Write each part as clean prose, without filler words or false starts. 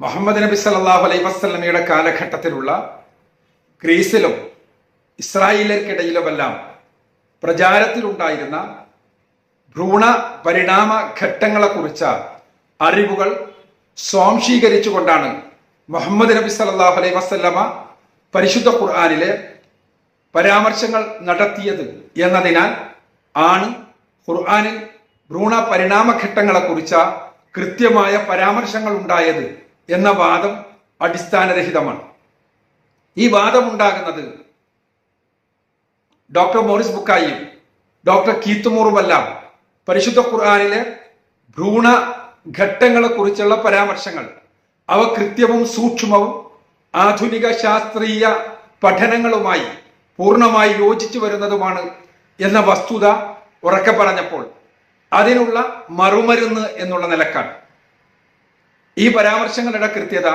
മുഹമ്മദ് നബി സല്ലല്ലാഹു അലൈഹി വസല്ലമയുടെ കാലഘട്ടത്തിലുള്ള ഗ്രീസിലും ഇസ്രായേലിയർക്കിടയിലുമെല്ലാം പ്രചാരത്തിലുണ്ടായിരുന്ന ഭ്രൂണ പരിണാമ ഘട്ടങ്ങളെക്കുറിച്ച അറിവുകൾ സ്വാംശീകരിച്ചുകൊണ്ടാണ് മുഹമ്മദ് നബി സല്ലല്ലാഹു അലൈഹി വസല്ലമ പരിശുദ്ധ ഖുർആനിലെ പരാമർശങ്ങൾ നടത്തിയത് എന്നതിനാൽ ആണ് ഖുർആനിൽ ഭ്രൂണ പരിണാമ ഘട്ടങ്ങളെക്കുറിച്ച കൃത്യമായ പരാമർശങ്ങൾ ഉണ്ടായത് എന്ന വാദം അടിസ്ഥാനരഹിതമാണ്. ഈ വാദം ഉണ്ടാകുന്നത് ഡോക്ടർ മോറിസ് ബുക്കായിയും ഡോക്ടർ കീത്തുമൂറുമെല്ലാം പരിശുദ്ധ ഖുർആനിലെ ഭ്രൂണ ഘട്ടങ്ങളെ കുറിച്ചുള്ള പരാമർശങ്ങൾ അവ കൃത്യവും സൂക്ഷ്മവും ആധുനിക ശാസ്ത്രീയ പഠനങ്ങളുമായി പൂർണ്ണമായി യോജിച്ചു വരുന്നതുമാണ് എന്ന വസ്തുത ഉറക്കെ പറഞ്ഞപ്പോൾ അതിനുള്ള മറുമരുന്ന് എന്നുള്ള നിലക്കാണ്. ഈ പരാമർശങ്ങളുടെ കൃത്യത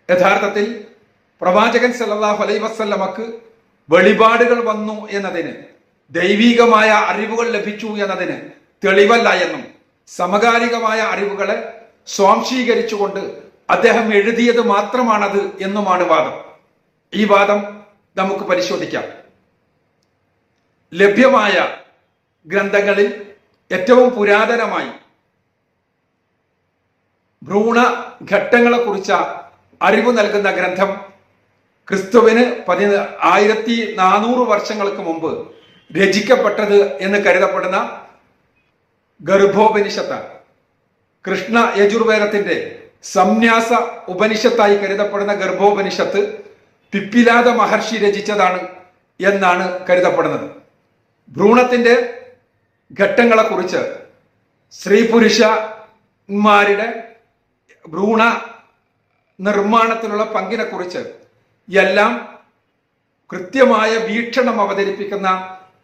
യഥാർത്ഥത്തിൽ പ്രവാചകൻ സല്ലല്ലാഹു അലൈഹി വസല്ലമക്ക് വെളിപാടുകൾ വന്നു എന്നതിന്, ദൈവികമായ അറിവുകൾ ലഭിച്ചു എന്നതിന് തെളിവല്ല എന്നും സമകാലികമായ അറിവുകളെ സ്വാംശീകരിച്ചുകൊണ്ട് അദ്ദേഹം എഴുതിയത് മാത്രമാണത് എന്നുമാണ് വാദം. ഈ വാദം നമുക്ക് പരിശോധിക്കാം. ലഭ്യമായ ഗ്രന്ഥങ്ങളിൽ ഏറ്റവും പുരാതനമായി ഭ്രൂണ ഘട്ടങ്ങളെ കുറിച്ച അറിവ് നൽകുന്ന ഗ്രന്ഥം ക്രിസ്തുവിന് 1400 വർഷങ്ങൾക്ക് മുമ്പ് രചിക്കപ്പെട്ടത് എന്ന് കരുതപ്പെടുന്ന ഗർഭോപനിഷത്താണ്. കൃഷ്ണ യജുർവേദത്തിന്റെ സംന്യാസ ഉപനിഷത്തായി കരുതപ്പെടുന്ന ഗർഭോപനിഷത്ത് പിപ്പിലാദ മഹർഷി രചിച്ചതാണ് എന്നാണ് കരുതപ്പെടുന്നത്. ഭ്രൂണത്തിന്റെ ഘട്ടങ്ങളെ കുറിച്ച് സ്ത്രീ പുരുഷന്മാരുടെ ഭ്രൂണ നിർമ്മാണത്തിലുള്ള പങ്കിനെ കുറിച്ച് എല്ലാം കൃത്യമായ വീക്ഷണം അവതരിപ്പിക്കുന്ന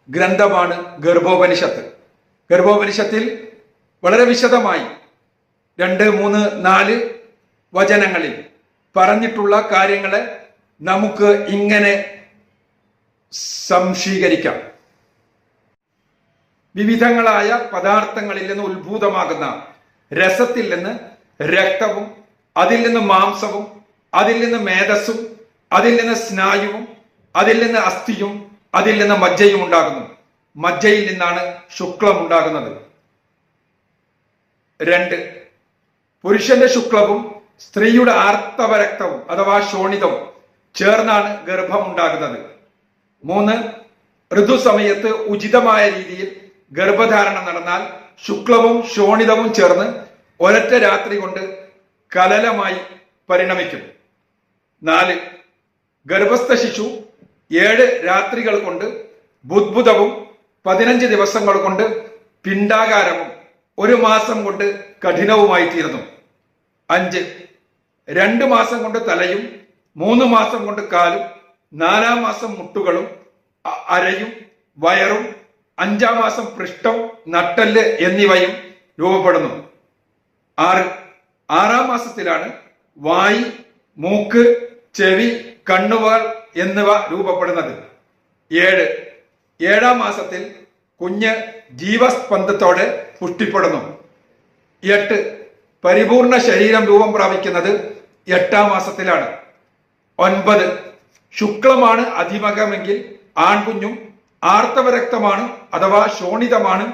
ഗ്രന്ഥമാണ് ഗർഭോപനിഷത്ത്. ഗർഭോപനിഷത്തിൽ വളരെ വിശദമായി 2, 3, 4 വചനങ്ങളിൽ പറഞ്ഞിട്ടുള്ള കാര്യങ്ങളെ നമുക്ക് ഇങ്ങനെ സംശീകരിക്കാം. വിവിധങ്ങളായ പദാർത്ഥങ്ങളിൽ നിന്ന് ഉത്ഭൂതമാകുന്ന രസത്തിൽ നിന്ന് രക്തവും, അതിൽ നിന്ന് മാംസവും, അതിൽ നിന്ന് മേധസ്സും, അതിൽ നിന്ന് സ്നായുവും, അതിൽ നിന്ന് അസ്ഥിയും, അതിൽ നിന്ന് മജ്ജയും ഉണ്ടാകുന്നു. മജ്ജയിൽ നിന്നാണ് ശുക്ലം ഉണ്ടാകുന്നത്. 2, പുരുഷന്റെ ശുക്ലവും സ്ത്രീയുടെ ആർത്തവരക്തവും അഥവാ ശോണിതവും ചേർന്നാണ് ഗർഭം ഉണ്ടാകുന്നത്. 3, ഋതുസമയത്ത് ഉചിതമായ രീതിയിൽ ഗർഭധാരണം നടന്നാൽ ശുക്ലവും ശോണിതവും ചേർന്ന് ഒരൊറ്റ രാത്രി കൊണ്ട് കലലമായി പരിണമിക്കും. 4, ഗർഭസ്ഥ ശിശു 7 രാത്രികൾ കൊണ്ട് ബുദ്ബുദവും 15 ദിവസങ്ങൾ കൊണ്ട് പിണ്ഡാകാരവും 1 മാസം കൊണ്ട് കഠിനവുമായി തീർന്നു. 5, 2 മാസം കൊണ്ട് തലയും 3 മാസം കൊണ്ട് കാലും 4-ാം മാസം മുട്ടുകളും അരയും വയറും 5-ാം മാസം പൃഷ്ഠം, നട്ടെല്ല് എന്നിവയും രൂപപ്പെടുന്നു. 6, 6-ാം മാസത്തിലാണ് വായി, മൂക്ക്, ചെവി, കണ്ണുകൾ എന്നിവ രൂപപ്പെടുന്നത്. 7, 7-ാം മാസത്തിൽ കുഞ്ഞ് ജീവസ്പന്ദത്തോടെ പുഷ്ടിപ്പെടുന്നു. 8, പരിപൂർണ ശരീരം രൂപം പ്രാപിക്കുന്നത് 8-ാം മാസത്തിലാണ്. 9, ശുക്ലമാണ് അധികമെങ്കിൽ ആൺകുഞ്ഞും ആർത്തവരക്തമാണ് അഥവാ ശോണിതമാണ്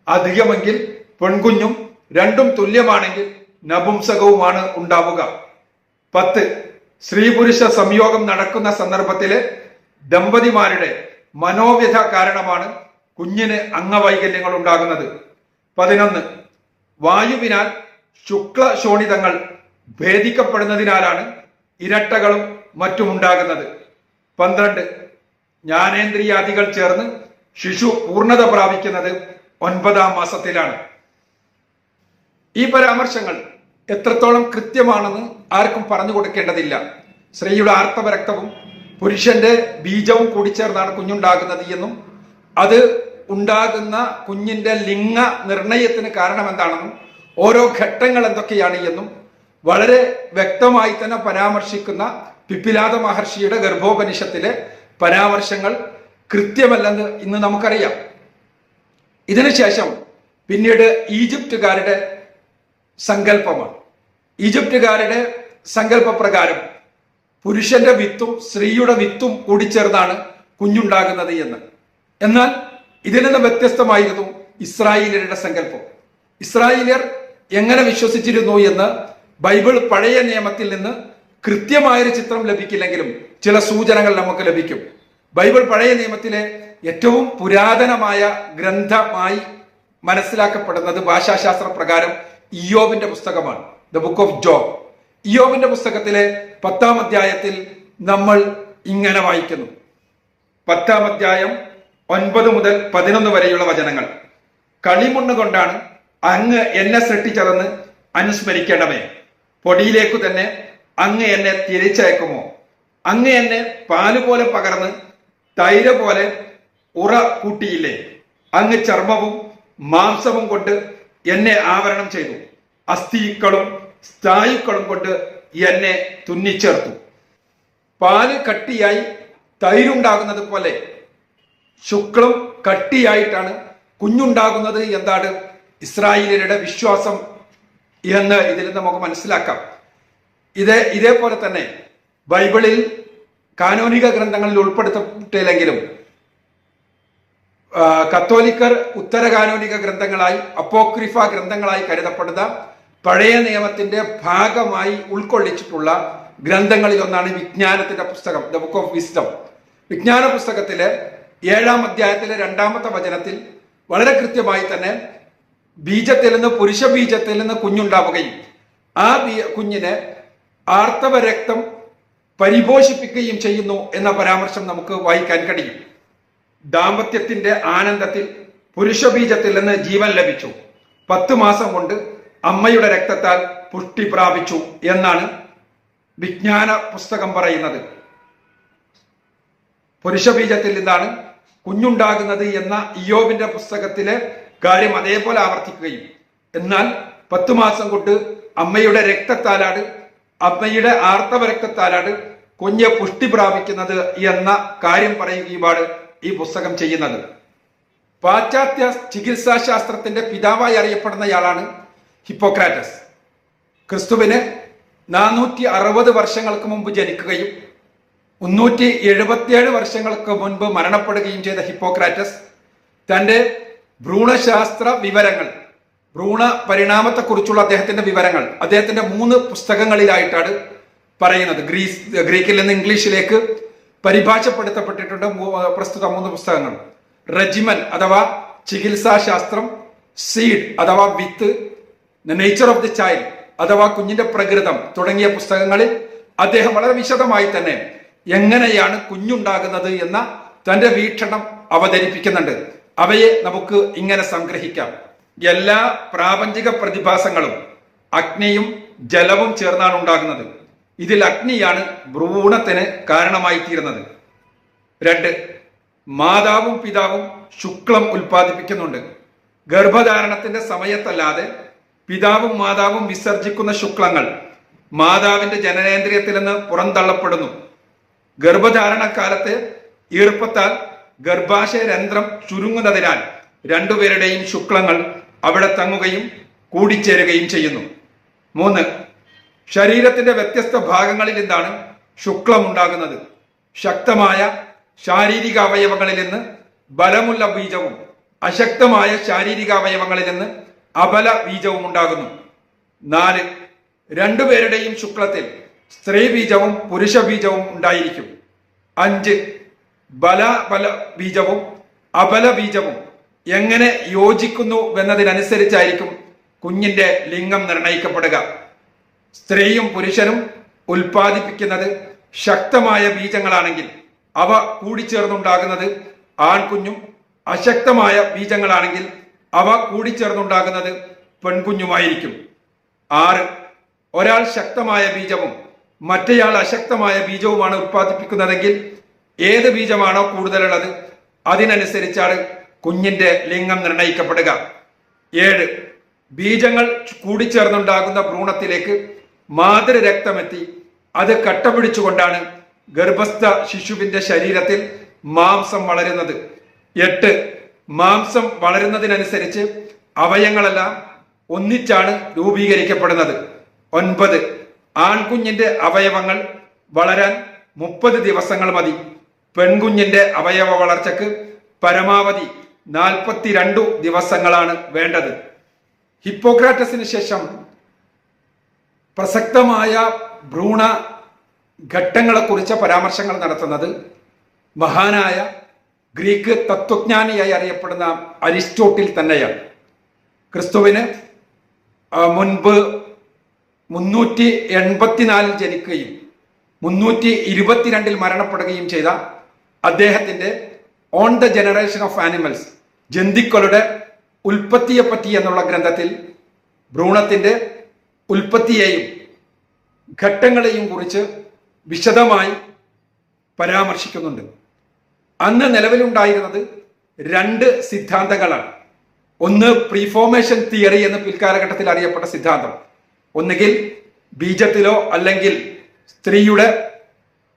അധികമെങ്കിൽ പെൺകുഞ്ഞും, രണ്ടും തുല്യമാണെങ്കിൽ നപുംസകവുമാണ് ഉണ്ടാവുക. 10, സ്ത്രീ പുരുഷ സംയോഗം നടക്കുന്ന സന്ദർഭത്തിലെ ദമ്പതിമാരുടെ മനോവ്യഥ കാരണമാണ് കുഞ്ഞിന് അംഗവൈകല്യങ്ങൾ ഉണ്ടാകുന്നത്. 11, വായുവിനാൽ ശുക്ല ശോണിതങ്ങൾ ഭേദിക്കപ്പെടുന്നതിനാലാണ് ഇരട്ടകളും മറ്റുമുണ്ടാകുന്നത്. 12, ജ്ഞാനേന്ദ്രിയാദികൾ ചേർന്ന് ശിശു പൂർണ്ണത പ്രാപിക്കുന്നത് 9-ാം മാസത്തിലാണ്. ഈ പരാമർശങ്ങൾ എത്രത്തോളം കൃത്യമാണെന്ന് ആർക്കും പറഞ്ഞു കൊടുക്കേണ്ടതില്ല. സ്ത്രീയുടെ ആർത്തവരക്തവും പുരുഷന്റെ ബീജവും കൂടിച്ചേർന്നാണ് കുഞ്ഞുണ്ടാകുന്നത് എന്നും അത് ഉണ്ടാകുന്ന കുഞ്ഞിന്റെ ലിംഗ നിർണയത്തിന് കാരണം എന്താണെന്നും ഓരോ ഘട്ടങ്ങൾ എന്തൊക്കെയാണ് എന്നും വളരെ വ്യക്തമായി തന്നെ പരാമർശിക്കുന്ന പിപ്പിലാദ മഹർഷിയുടെ ഗർഭോപനിഷത്തിലെ പരാമർശങ്ങൾ കൃത്യമല്ലെന്ന് ഇന്ന് നമുക്കറിയാം. ഇതിനുശേഷം പിന്നീട് ഈജിപ്തുകാരുടെ സങ്കല്പമാണ്. ഈജിപ്തുകാരുടെ സങ്കല്പപ്രകാരം പുരുഷന്റെ വിത്തും സ്ത്രീയുടെ വിത്തും കൂടിച്ചേർന്നാണ് കുഞ്ഞുണ്ടാകുന്നത് എന്ന്. എന്നാൽ ഇതിൽ നിന്ന് വ്യത്യസ്തമായിരുന്നു ഇസ്രായേലിയരുടെ സങ്കല്പം. ഇസ്രായേലിയർ എങ്ങനെ വിശ്വസിച്ചിരുന്നു എന്ന് ബൈബിൾ പഴയ നിയമത്തിൽ നിന്ന് കൃത്യമായൊരു ചിത്രം ലഭിക്കില്ലെങ്കിലും ചില സൂചനകൾ നമുക്ക് ലഭിക്കും. ബൈബിൾ പഴയ നിയമത്തിലെ ഏറ്റവും പുരാതനമായ ഗ്രന്ഥമായി മനസ്സിലാക്കപ്പെടുന്നത് ഭാഷാശാസ്ത്ര പ്രകാരം ഇയ്യോബിന്റെ പുസ്തകമാണ്, ദ ബുക്ക് ഓഫ് ജോബ്. ഇയ്യോബിന്റെ പുസ്തകത്തിലെ 10-ാം അധ്യായത്തിൽ നമ്മൾ ഇങ്ങനെ വായിക്കുന്നു. 10-ാം അധ്യായം 9 മുതൽ 11 വരെയുള്ള വചനങ്ങൾ. കളിമണ്ണ് കൊണ്ടാണ് അങ്ങ് എന്നെ സൃഷ്ടിച്ചതെന്ന് അനുസ്മരിക്കണമേ. പൊടിയിലേക്കു തന്നെ അങ്ങ് എന്നെ തിരിച്ചയക്കുമോ? അങ്ങ് എന്നെ പാലുപോലെ പകർന്ന് തൈര് പോലെ ഉറ കൂട്ടിയില്ലേ? അങ്ങ് ചർമ്മവും മാംസവും കൊണ്ട് എന്നെ ആവരണം ചെയ്തു. അസ്ഥിക്കളും സ്നായുക്കളും കൊണ്ട് എന്നെ തുന്നിച്ചേർത്തു. പാല് കട്ടിയായി തൈരുണ്ടാകുന്നത് പോലെ ശുക്ലം കട്ടിയായിട്ടാണ് കുഞ്ഞുണ്ടാകുന്നത് എന്നാണ് ഇസ്രായേലിയരുടെ വിശ്വാസം എന്ന് ഇതിൽ നമുക്ക് മനസ്സിലാക്കാം. ഇതേപോലെ തന്നെ ബൈബിളിൽ കാനോനിക ഗ്രന്ഥങ്ങളിൽ ഉൾപ്പെടുത്തിയില്ലെങ്കിലും കത്തോലിക്കർ ഉത്തര കാനോനിക ഗ്രന്ഥങ്ങളായി അപ്പോക്രിഫ ഗ്രന്ഥങ്ങളായി കരുതപ്പെടുന്ന പഴയ നിയമത്തിന്റെ ഭാഗമായി ഉൾക്കൊള്ളിച്ചിട്ടുള്ള ഗ്രന്ഥങ്ങളിൽ ഒന്നാണ് വിജ്ഞാനത്തിന്റെ പുസ്തകം, ദ ബുക്ക് ഓഫ് വിസ്ഡം. വിജ്ഞാന പുസ്തകത്തിലെ 7-ാം അധ്യായത്തിലെ 2-ാമത്തെ വചനത്തിൽ വളരെ കൃത്യമായി തന്നെ ബീജത്തിൽ നിന്ന്, പുരുഷ ബീജത്തിൽ നിന്ന് കുഞ്ഞുണ്ടാവുകയും ആ കുഞ്ഞിനെ ആർത്തവ രക്തം പരിപോഷിപ്പിക്കുകയും ചെയ്യുന്നു എന്ന പരാമർശം നമുക്ക് വായിക്കാൻ കഴിയും. ദാമ്പത്യത്തിന്റെ ആനന്ദത്തിൽ പുരുഷ ബീജത്തിൽ നിന്ന് ജീവൻ ലഭിച്ചു. 10 മാസം കൊണ്ട് അമ്മയുടെ രക്തത്താൽ പുഷ്ടി പ്രാപിച്ചു എന്നാണ് വിജ്ഞാന പുസ്തകം പറയുന്നത്. പുരുഷ ബീജത്തിൽ നിന്നാണ് കുഞ്ഞുണ്ടാകുന്നത് എന്ന ഇയ്യോബിന്റെ പുസ്തകത്തിലെ കാര്യം അതേപോലെ ആവർത്തിക്കുകയും, എന്നാൽ 10 മാസം കൊണ്ട് അമ്മയുടെ രക്തത്താലാണ്, അമ്മയുടെ ആർത്തവ രക്തത്താലാണ് കുഞ്ഞ് പുഷ്ടി പ്രാപിക്കുന്നത് എന്ന കാര്യം പറയുകയുമാണ് ഈ പുസ്തകം ചെയ്യുന്നത്. പാശ്ചാത്യ ചികിത്സാ ശാസ്ത്രത്തിന്റെ പിതാവായി അറിയപ്പെടുന്നയാളാണ് ഹിപ്പോക്രാറ്റസ്. ക്രിസ്തുവിന് 460 വർഷങ്ങൾക്ക് മുമ്പ് ജനിക്കുകയും 377 വർഷങ്ങൾക്ക് മുൻപ് മരണപ്പെടുകയും ചെയ്ത ഹിപ്പോക്രാറ്റസ് തന്റെ ഭ്രൂണശാസ്ത്ര വിവരങ്ങൾ, ഭ്രൂണ പരിണാമത്തെക്കുറിച്ചുള്ള അദ്ദേഹത്തിന്റെ വിവരങ്ങൾ അദ്ദേഹത്തിന്റെ 3 പുസ്തകങ്ങളിലായിട്ടാണ് പറയുന്നത്. ഗ്രീക്കിൽ നിന്ന് ഇംഗ്ലീഷിലേക്ക് പരിഭാഷപ്പെടുത്തപ്പെട്ടിട്ടുണ്ട് പ്രസ്തുത 3 പുസ്തകങ്ങൾ. റെജിമൻ അഥവാ ചികിത്സാശാസ്ത്രം, സീഡ് അഥവാ വിത്ത്, നേച്ചർ ഓഫ് ദി ചൈൽഡ് അഥവാ കുഞ്ഞിന്റെ പ്രകൃതം തുടങ്ങിയ പുസ്തകങ്ങളിൽ അദ്ദേഹം വളരെ വിശദമായി തന്നെ എങ്ങനെയാണ് കുഞ്ഞുണ്ടാകുന്നത് എന്ന തന്റെ വീക്ഷണം അവതരിപ്പിക്കുന്നുണ്ട്. അവയെ നമുക്ക് ഇങ്ങനെ സംഗ്രഹിക്കാം. എല്ലാ പ്രാപഞ്ചിക പ്രതിഭാസങ്ങളും അഗ്നിയും ജലവും ചേർന്നാണ് ഉണ്ടാകുന്നത്. ഇതിൽ അഗ്നിയാണ് ഭ്രൂണത്തിന് കാരണമായി തീരുന്നത്. 2, മാതാവും പിതാവും ശുക്ലം ഉൽപ്പാദിപ്പിക്കുന്നുണ്ട്. ഗർഭധാരണത്തിന്റെ സമയത്തല്ലാതെ പിതാവും മാതാവും വിസർജിക്കുന്ന ശുക്ലങ്ങൾ മാതാവിന്റെ ജനനേന്ദ്രിയത്തിൽ നിന്ന് പുറന്തള്ളപ്പെടുന്നു. ഗർഭധാരണക്കാലത്ത് ഈർപ്പത്താൽ ഗർഭാശയ രന്ധ്രം ചുരുങ്ങുന്നതിനാൽ രണ്ടുപേരുടെയും ശുക്ലങ്ങൾ അവിടെ തങ്ങുകയും കൂടിച്ചേരുകയും ചെയ്യുന്നു. 3, ശരീരത്തിന്റെ വ്യത്യസ്ത ഭാഗങ്ങളിൽ നിന്നാണ് ശുക്ലം ഉണ്ടാകുന്നത്. ശക്തമായ ശാരീരിക അവയവങ്ങളിൽ നിന്ന് ബലമുള്ള ബീജവും അശക്തമായ ശാരീരിക അവയവങ്ങളിൽ നിന്ന് അബല ബീജവും ഉണ്ടാകുന്നു. 4, രണ്ടുപേരുടെയും ശുക്ലത്തിൽ സ്ത്രീ ബീജവും പുരുഷ ബീജവും ഉണ്ടായിരിക്കും. 5, ബല ബീജവും അബല ബീജവും എങ്ങനെ യോജിക്കുന്നു എന്നതിനനുസരിച്ചായിരിക്കും കുഞ്ഞിന്റെ ലിംഗം നിർണയിക്കപ്പെടുക. സ്ത്രീയും പുരുഷനും ഉൽപ്പാദിപ്പിക്കുന്നത് ശക്തമായ ബീജങ്ങളാണെങ്കിൽ അവ കൂടിച്ചേർന്നുണ്ടാകുന്നത് ആൺകുഞ്ഞും, അശക്തമായ ബീജങ്ങളാണെങ്കിൽ അവ കൂടിച്ചേർന്നുണ്ടാകുന്നത് പെൺകുഞ്ഞുമായിരിക്കും. 6, ഒരാൾ ശക്തമായ ബീജവും മറ്റേയാൾ അശക്തമായ ബീജവുമാണ് ഉത്പാദിപ്പിക്കുന്നതെങ്കിൽ ഏത് ബീജമാണോ കൂടുതലുള്ളത് അതിനനുസരിച്ചാണ് കുഞ്ഞിന്റെ ലിംഗം നിർണയിക്കപ്പെടുക. 7, ബീജങ്ങൾ കൂടിച്ചേർന്നുണ്ടാകുന്ന ഭ്രൂണത്തിലേക്ക് മാതൃരക്തമെത്തി അത് കട്ടപിടിച്ചുകൊണ്ടാണ് ഗർഭസ്ഥ ശിശുവിന്റെ ശരീരത്തിൽ മാംസം വളരുന്നത്. 8, മാംസം വളരുന്നതിനനുസരിച്ച് അവയങ്ങളെല്ലാം ഒന്നിച്ചാണ് രൂപീകരിക്കപ്പെടുന്നത്. 9, ആൺകുഞ്ഞിന്റെ അവയവങ്ങൾ വളരാൻ 30 ദിവസങ്ങൾ മതി. പെൺകുഞ്ഞിന്റെ അവയവ വളർച്ചയ്ക്ക് പരമാവധി 42 ദിവസങ്ങളാണ് വേണ്ടത്. ഹിപ്പോക്രാറ്റസിന് ശേഷം പ്രസക്തമായ ഭ്രൂണ ഘട്ടങ്ങളെക്കുറിച്ച് പരാമർശങ്ങൾ നടത്തുന്നത് മഹാനായ ഗ്രീക്ക് തത്വജ്ഞാനിയായി അറിയപ്പെടുന്ന അരിസ്റ്റോട്ടിൽ തന്നെയാണ്. ക്രിസ്തുവിന് മുൻപ് 384 ജനിക്കുകയും 322 മരണപ്പെടുകയും ചെയ്ത അദ്ദേഹത്തിന്റെ on the generation of animals, ജന്തുക്കളുടെ ഉൽപ്പത്തിയെ പറ്റി എന്നുള്ള ഗ്രന്ഥത്തിൽ ഭ്രൂണത്തിന്റെ ഉൽപ്പത്തിയെയും ഘട്ടങ്ങളെയും കുറിച്ച് വിശദമായി പരാമർശിക്കുന്നുണ്ട്. അന്ന് നിലവിലുണ്ടായിരുന്നത് 2 സിദ്ധാന്തങ്ങളാണ്. ഒന്ന് പ്രീഫോർമേഷൻ തിയറി എന്ന് പിൽക്കാലഘട്ടത്തിൽ അറിയപ്പെട്ട സിദ്ധാന്തം. ഒന്നുകിൽ ബീജത്തിലോ അല്ലെങ്കിൽ സ്ത്രീയുടെ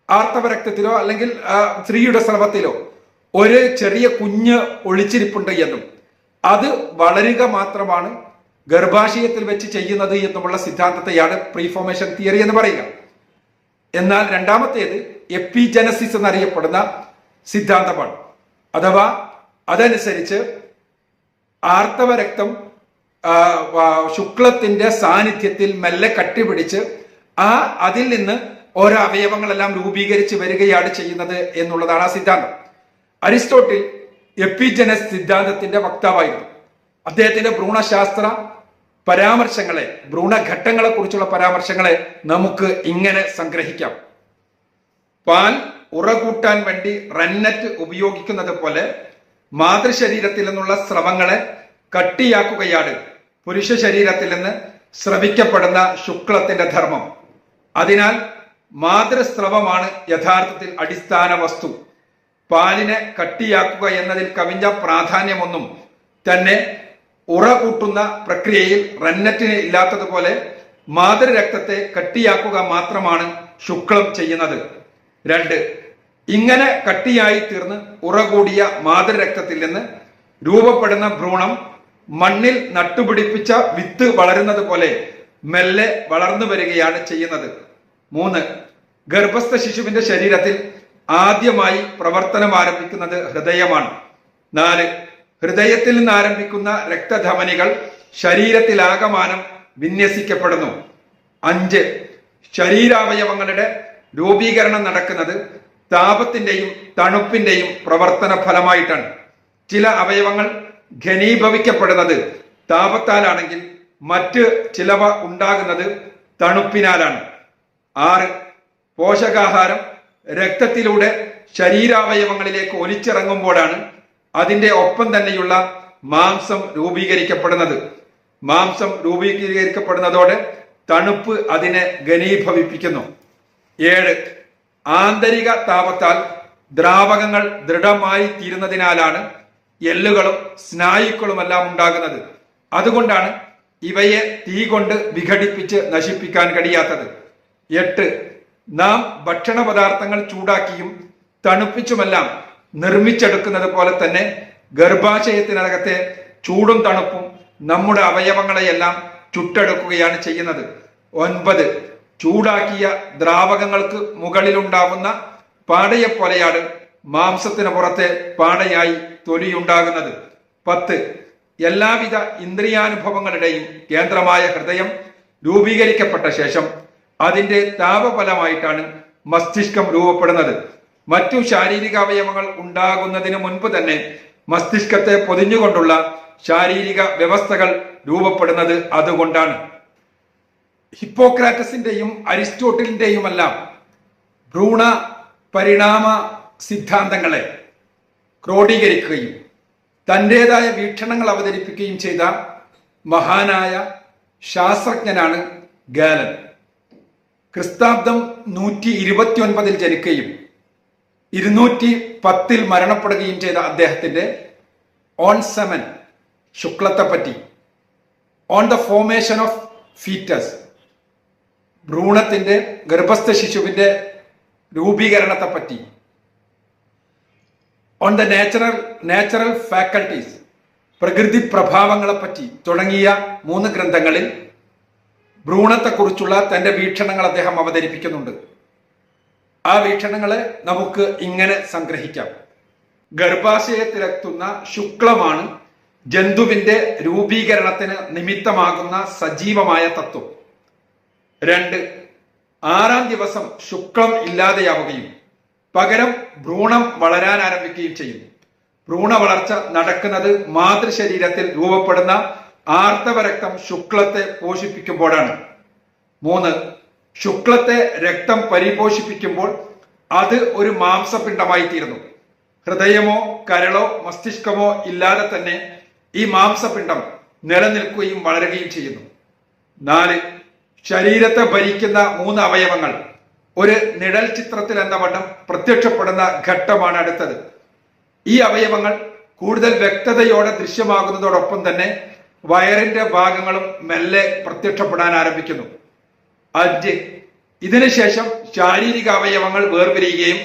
ആർത്തവരക്തത്തിലോ അല്ലെങ്കിൽ സ്ത്രീയുടെ സ്രവത്തിലോ ഒരു ചെറിയ കുഞ്ഞ് ഒളിച്ചിരിപ്പുണ്ട് എന്നും അത് വളരുക മാത്രമാണ് ഗർഭാശയത്തിൽ വെച്ച് ചെയ്യുന്നത് എന്നുമുള്ള സിദ്ധാന്തത്തെയാണ് പ്രീഫോർമേഷൻ തിയറി എന്ന് പറയുക. എന്നാൽ രണ്ടാമത്തേത് എപ്പിജനസിസ് എന്നറിയപ്പെടുന്ന സിദ്ധാന്തമാണ്. അഥവാ അതനുസരിച്ച് ആർത്തവരക്തം ശുക്ലത്തിന്റെ സാന്നിധ്യത്തിൽ മെല്ലെ കട്ടിപിടിച്ച് അതിൽ നിന്ന് ഓരോ അവയവങ്ങളെല്ലാം രൂപീകരിച്ച് വരികയാണ് ചെയ്യുന്നത് എന്നുള്ളതാണ് ആ സിദ്ധാന്തം. അരിസ്റ്റോട്ടിൽ എപ്പിജനസ് സിദ്ധാന്തത്തിന്റെ വക്താവായിരുന്നു. അദ്ദേഹത്തിന്റെ ഭ്രൂണശാസ്ത്ര പരാമർശങ്ങളെ, ഭ്രൂണഘട്ടങ്ങളെ കുറിച്ചുള്ള പരാമർശങ്ങളെ നമുക്ക് ഇങ്ങനെ സംഗ്രഹിക്കാം. പാൽ ഉറകൂട്ടാൻ വേണ്ടി റന്നറ്റ് ഉപയോഗിക്കുന്നത് പോലെ മാതൃശരീരത്തിൽ നിന്നുള്ള സ്രവങ്ങളെ കട്ടിയാക്കുകയാണ് പുരുഷ ശരീരത്തിൽ നിന്ന് സ്രവിക്കപ്പെടുന്ന ശുക്ലത്തിന്റെ ധർമ്മം. അതിനാൽ മാതൃസ്രവമാണ് യഥാർത്ഥത്തിൽ അടിസ്ഥാന വസ്തു. പാലിനെ കട്ടിയാക്കുക എന്നതിൽ കവിഞ്ഞ പ്രാധാന്യമൊന്നും തന്നെ ഉറ കൂട്ടുന്ന പ്രക്രിയയിൽ റന്നറ്റിന് ഇല്ലാത്തതുപോലെ മാതൃരക്തത്തെ കട്ടിയാക്കുക മാത്രമാണ് ശുക്ലം ചെയ്യുന്നത്. 2, ഇങ്ങനെ കട്ടിയായി തീർന്ന് ഉറകൂടിയ മാതൃരക്തത്തിൽ നിന്ന് രൂപപ്പെടുന്ന ഭ്രൂണം മണ്ണിൽ നട്ടുപിടിപ്പിച്ച വിത്ത് വളരുന്നത് പോലെ മെല്ലെ വളർന്നു വരികയാണ് ചെയ്യുന്നത്. 3, ഗർഭസ്ഥ ശിശുവിന്റെ ശരീരത്തിൽ ആദ്യമായി പ്രവർത്തനം ആരംഭിക്കുന്നത് ഹൃദയമാണ്. 4, ഹൃദയത്തിൽ നിന്ന് ആരംഭിക്കുന്ന രക്തധമനികൾ ശരീരത്തിലാകമാനം വിന്യസിക്കപ്പെടുന്നു. 5, ശരീരാവയവങ്ങളുടെ രൂപീകരണം നടക്കുന്നത് താപത്തിന്റെയും തണുപ്പിന്റെയും പ്രവർത്തന ഫലമായിട്ടാണ്. ചില അവയവങ്ങൾ ഘനീഭവിക്കപ്പെടുന്നത് താപത്താലാണെങ്കിൽ മറ്റ് ചിലവ ഉണ്ടാകുന്നത് തണുപ്പിനാലാണ്. 6, പോഷകാഹാരം രക്തത്തിലൂടെ ശരീരാവയവങ്ങളിലേക്ക് ഒലിച്ചിറങ്ങുമ്പോഴാണ് അതിന്റെ ഒപ്പം തന്നെയുള്ള മാംസം രൂപീകരിക്കപ്പെടുന്നത്. മാംസം രൂപീകരിക്കപ്പെടുന്നതോടെ തണുപ്പ് അതിനെ ഘനീഭവിപ്പിക്കുന്നു. 7, ആന്തരിക താപത്താൽ ദ്രാവകങ്ങൾ ദൃഢമായി തീരുന്നതിനാലാണ് എല്ലുകളും സ്നായുക്കളുമെല്ലാം ഉണ്ടാകുന്നത്. അതുകൊണ്ടാണ് ഇവയെ തീ കൊണ്ട് വിഘടിപ്പിച്ച് നശിപ്പിക്കാൻ കഴിയാത്തത്. 8, നാം ഭക്ഷണ പദാർത്ഥങ്ങൾ ചൂടാക്കിയും തണുപ്പിച്ചുമെല്ലാം നിർമ്മിച്ചെടുക്കുന്നത് പോലെ തന്നെ ഗർഭാശയത്തിനകത്തെ ചൂടും തണുപ്പും നമ്മുടെ അവയവങ്ങളെയെല്ലാം ചുട്ടെടുക്കുകയാണ് ചെയ്യുന്നത്. 9, ചൂടാക്കിയ ദ്രാവകങ്ങൾക്ക് മുകളിലുണ്ടാവുന്ന പാടയെ പോലെയാണ് മാംസത്തിന് പുറത്തെ പാടയായി തൊലിയുണ്ടാകുന്നത്. 10, എല്ലാവിധ ഇന്ദ്രിയാനുഭവങ്ങളുടെയും കേന്ദ്രമായ ഹൃദയം രൂപീകരിക്കപ്പെട്ട ശേഷം അതിന്റെ താപഫലമായിട്ടാണ് മസ്തിഷ്കം രൂപപ്പെടുന്നത്. മറ്റു ശാരീരിക അവയവങ്ങൾ ഉണ്ടാകുന്നതിന് മുൻപ് തന്നെ മസ്തിഷ്കത്തെ പൊതിഞ്ഞുകൊണ്ടുള്ള ശാരീരിക വ്യവസ്ഥകൾ രൂപപ്പെടുന്നത് അതുകൊണ്ടാണ്. ഹിപ്പോക്രാറ്റസിന്റെയും അരിസ്റ്റോട്ടിലിന്റെയുമെല്ലാം ഭ്രൂണ പരിണാമ സിദ്ധാന്തങ്ങളെ ക്രോഡീകരിക്കുകയും തൻ്റെതായ വീക്ഷണങ്ങൾ അവതരിപ്പിക്കുകയും ചെയ്ത മഹാനായ ശാസ്ത്രജ്ഞനാണ് ഗാലൻ. ക്രിസ്താബ്ദം 129 ജനിക്കുകയും 210 മരണപ്പെടുകയും ചെയ്ത അദ്ദേഹത്തിന്റെ ഓൺ സെമൻ, ശുക്ലത്തെപ്പറ്റി, on the formation of foetus, ഭ്രൂണത്തിന്റെ ഗർഭസ്ഥ ശിശുവിന്റെ രൂപീകരണത്തെപ്പറ്റി, ഓൺ ദ നാച്ചുറൽ ഫാക്കൽറ്റീസ്, പ്രകൃതി പ്രഭാവങ്ങളെപ്പറ്റി തുടങ്ങിയ 3 ഗ്രന്ഥങ്ങളിൽ ഭ്രൂണത്തെക്കുറിച്ചുള്ള തന്റെ വീക്ഷണങ്ങൾ അദ്ദേഹം അവതരിപ്പിക്കുന്നുണ്ട്. ആ വീക്ഷണങ്ങളെ നമുക്ക് ഇങ്ങനെ സംഗ്രഹിക്കാം. ഗർഭാശയത്തിലെത്തുന്ന ശുക്ലമാണ് ജന്തുവിന്റെ രൂപീകരണത്തിന് നിമിത്തമാകുന്ന സജീവമായ തത്വം. 2, 6-ാം ദിവസം ശുക്ലം ഇല്ലാതെയാവുകയും പകരം ഭ്രൂണം വളരാൻ ആരംഭിക്കുകയും ചെയ്യുന്നു. ഭ്രൂണ വളർച്ച നടക്കുന്നത് മാതൃശരീരത്തിൽ രൂപപ്പെടുന്ന ആർത്തവരക്തം ശുക്ലത്തെ പോഷിപ്പിക്കുമ്പോഴാണ്. 3, ശുക്ലത്തെ രക്തം പരിപോഷിപ്പിക്കുമ്പോൾ അത് ഒരു മാംസപിണ്ഡമായി തീരുന്നു. ഹൃദയമോ കരളോ മസ്തിഷ്കമോ ഇല്ലാതെ തന്നെ ഈ മാംസപിണ്ഡം നിലനിൽക്കുകയും വളരുകയും ചെയ്യുന്നു. 4, ശരീരത്തെ ഭരിക്കുന്ന 3 അവയവങ്ങൾ ഒരു നിഴൽ ചിത്രത്തിൽ എന്ന വണ്ണം പ്രത്യക്ഷപ്പെടുന്ന ഘട്ടമാണ് അടുത്തത്. ഈ അവയവങ്ങൾ കൂടുതൽ വ്യക്തതയോടെ ദൃശ്യമാകുന്നതോടൊപ്പം തന്നെ വയറിന്റെ ഭാഗങ്ങളും മെല്ലെ പ്രത്യക്ഷപ്പെടാൻ ആരംഭിക്കുന്നു. 5, ഇതിനുശേഷം ശാരീരിക അവയവങ്ങൾ വേർപിരിയുകയും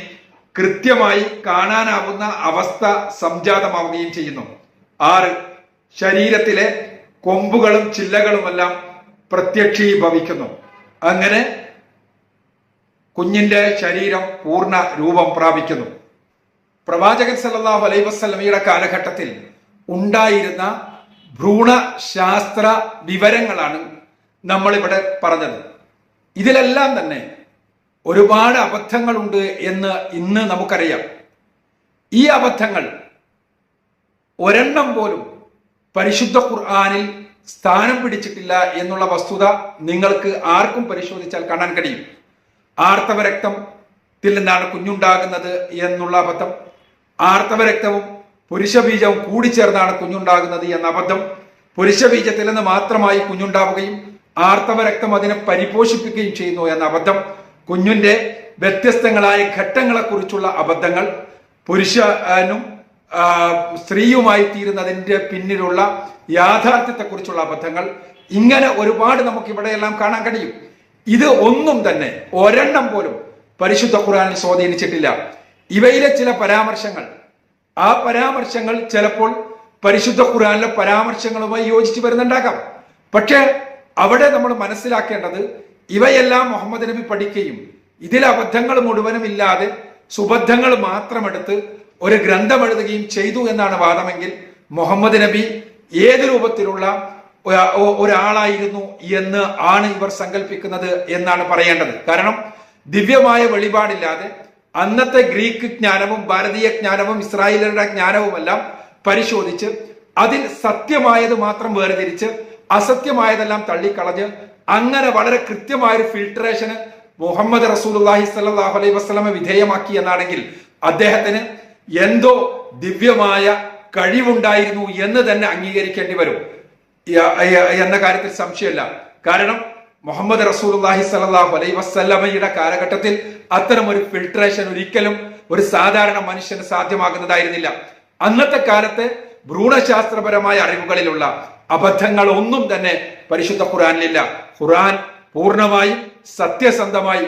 കൃത്യമായി കാണാനാവുന്ന അവസ്ഥ സംജാതമാവുകയും ചെയ്യുന്നു. 6, ശരീരത്തിലെ കൊമ്പുകളും ചില്ലകളുമെല്ലാം പ്രത്യക്ഷീഭവിക്കുന്നു. അങ്ങനെ കുഞ്ഞിന്റെ ശരീരം പൂർണ്ണ രൂപം പ്രാപിക്കുന്നു. പ്രവാചകൻ സല്ലല്ലാഹു അലൈഹി വസല്ലമയുടെ കാലഘട്ടത്തിൽ ഉണ്ടായിരുന്ന ഭ്രൂണശാസ്ത്ര വിവരങ്ങളാണ് നമ്മളിവിടെ പറഞ്ഞത്. ഇതിലെല്ലാം തന്നെ ഒരുപാട് അബദ്ധങ്ങളുണ്ട് എന്ന് ഇന്ന് നമുക്കറിയാം. ഈ അബദ്ധങ്ങൾ ഒരെണ്ണം പോലും പരിശുദ്ധ ഖുർആനിൽ സ്ഥാനം പിടിച്ചിട്ടില്ല എന്നുള്ള വസ്തുത നിങ്ങൾക്ക് ആർക്കും പരിശോധിച്ചാൽ കാണാൻ കഴിയും. ആർത്തവരക്തത്തിൽ നിന്നാണ് കുഞ്ഞുണ്ടാകുന്നത് എന്നുള്ള അബദ്ധം, ആർത്തവരക്തവും പുരുഷബീജവും കൂടിച്ചേർന്നാണ് കുഞ്ഞുണ്ടാകുന്നത് എന്ന അബദ്ധം, പുരുഷബീജത്തിൽ നിന്ന് മാത്രമായി കുഞ്ഞുണ്ടാവുകയും ആർത്തവരക്തം അതിനെ പരിപോഷിപ്പിക്കുകയും ചെയ്യുന്നു എന്ന അബദ്ധം, കുഞ്ഞിന്റെ വ്യത്യസ്തങ്ങളായ ഘട്ടങ്ങളെ കുറിച്ചുള്ള അബദ്ധങ്ങൾ, പുരുഷനും സ്ത്രീയുമായി തീരുന്നതിന്റെ പിന്നിലുള്ള യാഥാർത്ഥ്യത്തെക്കുറിച്ചുള്ള അബദ്ധങ്ങൾ, ഇങ്ങനെ ഒരുപാട് നമുക്ക് ഇവിടെയെല്ലാം കാണാൻ കഴിയും. ഇത് ഒന്നും തന്നെ ഒരെണ്ണം പോലും പരിശുദ്ധ ഖുർആനിൽ സ്വാധീനിച്ചിട്ടില്ല. ഇവയിലെ ചില പരാമർശങ്ങൾ, ആ പരാമർശങ്ങൾ ചിലപ്പോൾ പരിശുദ്ധ ഖുർആനിലെ പരാമർശങ്ങളുമായി യോജിച്ചു വരുന്നുണ്ടാകാം. പക്ഷേ അവിടെ നമ്മൾ മനസ്സിലാക്കേണ്ടത് ഇവയെല്ലാം മുഹമ്മദ് നബി പഠിക്കുകയും ഇതിൽ അബദ്ധങ്ങൾ മുഴുവനും ഇല്ലാതെ സുബദ്ധങ്ങൾ മാത്രമെടുത്ത് ഒരു ഗ്രന്ഥം എഴുതുകയും ചെയ്തു എന്നാണ് വാദമെങ്കിൽ മുഹമ്മദ് നബി ഏത് രൂപത്തിലുള്ള ഒരാളായിരുന്നു എന്ന് ആണ് ഇവർ സങ്കല്പിക്കുന്നത് എന്നാണ് പറയേണ്ടത്. കാരണം ദിവ്യമായ വെളിപാടില്ലാതെ അന്നത്തെ ഗ്രീക്ക് ജ്ഞാനവും ഭാരതീയ ജ്ഞാനവും ഇസ്രായേലരുടെ ജ്ഞാനവുമെല്ലാം പരിശോധിച്ച് അതിൽ സത്യമായത് മാത്രം വേർതിരിച്ച് അസത്യമായതെല്ലാം തള്ളിക്കളഞ്ഞ് അങ്ങനെ വളരെ കൃത്യമായൊരു ഫിൽട്രേഷന് മുഹമ്മദ് റസൂലുള്ളാഹി സ്വല്ലല്ലാഹു അലൈഹി വസല്ലമ വിധേയമാക്കി എന്നാണെങ്കിൽ അദ്ദേഹത്തിന് എന്തോ ദിവ്യമായ കഴിവുണ്ടായിരുന്നു എന്ന് തന്നെ അംഗീകരിക്കേണ്ടി വരും എന്ന കാര്യത്തിൽ സംശയമില്ല. കാരണം മുഹമ്മദ് റസൂലുള്ളാഹി സ്വല്ലല്ലാഹു അലൈഹി വസല്ലമയുടെ കാലഘട്ടത്തിൽ അത്തരം ഒരു ഫിൽട്രേഷൻ ഒരിക്കലും ഒരു സാധാരണ മനുഷ്യന് സാധ്യമാകുന്നതായിരുന്നില്ല. അന്നത്തെ കാലത്തെ ഭ്രൂണശാസ്ത്രപരമായ അറിവുകളിലുള്ള അബദ്ധങ്ങൾ ഒന്നും തന്നെ പരിശുദ്ധ ഖുർആനിലില്ല. ഖുർആൻ പൂർണ്ണമായും സത്യസന്ധമായി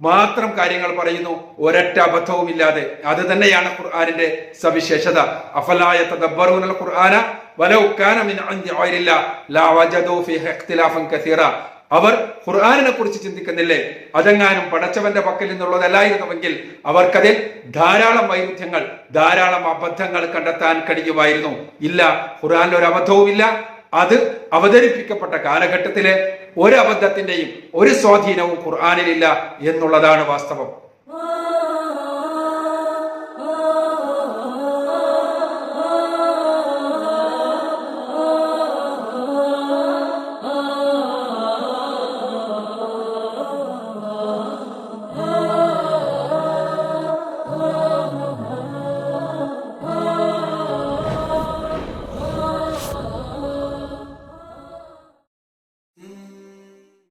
മാത്രം കാര്യങ്ങൾ പറയുന്നു, ഒരൊറ്റ അബദ്ധവും ഇല്ലാതെ. അത് തന്നെയാണ് ഖുർആനിന്റെ സവിശേഷത. അഫലാ യതദബ്ബറൂനൽ ഖുർആന വലൗ കാന മിൻ ഇൻദി ഗൈരില്ലാ ലാ വജദൂ ഫീഹി ഇഖ്തിലാഫൻ കസീറ. അവർ ഖുർആനിനെ കുറിച്ച് ചിന്തിക്കുന്നില്ലേ, അതെങ്ങാനും പടച്ചവന്റെ പക്കൽ നിന്നുള്ളതല്ലായിരുന്നുവെങ്കിൽ അവർക്കതിൽ ധാരാളം വൈരുദ്ധ്യങ്ങൾ, ധാരാളം അബദ്ധങ്ങൾ കണ്ടെത്താൻ കഴിയുമായിരുന്നു. ഇല്ല, ഖുർആനിൽ ഒരു അബദ്ധവുമില്ല. അത് അവതരിപ്പിക്കപ്പെട്ട കാലഘട്ടത്തിലെ ഒരു അബദ്ധത്തിന്റെയും ഒരു സ്വാധീനവും ഖുർആനിലില്ല എന്നുള്ളതാണ് വാസ്തവം.